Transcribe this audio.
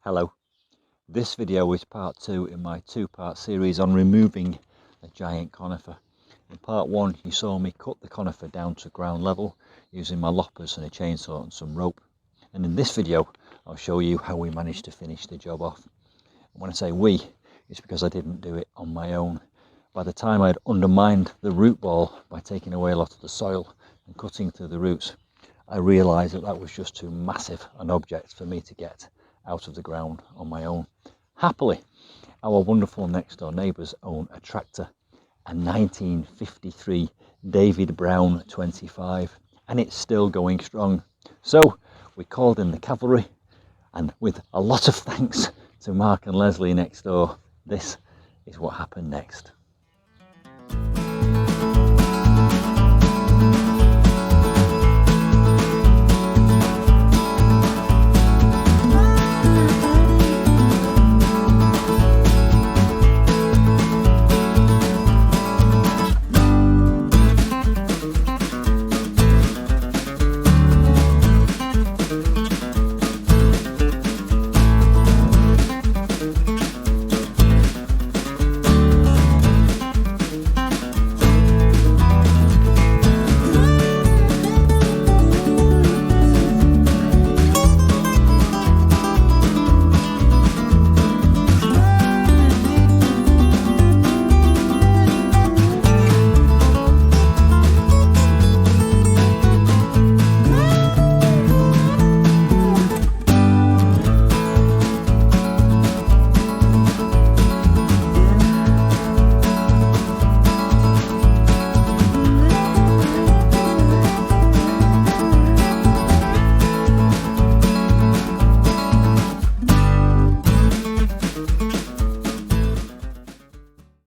Hello, this video is part 2 in my 2-part series on removing a giant conifer. In part 1 you saw me cut the conifer down to ground level using my loppers and a chainsaw and some rope, and in this video I'll show you how we managed to finish the job off. And when I say we, it's because I didn't do it on my own. By the time I'd undermined the root ball by taking away a lot of the soil and cutting through the roots, I realised that was just too massive an object for me to get out of the ground on my own. Happily, our wonderful next door neighbours own a tractor, a 1953 David Brown 25, and it's still going strong. So we called in the cavalry, and with a lot of thanks to Mark and Lesley next door, this is what happened next.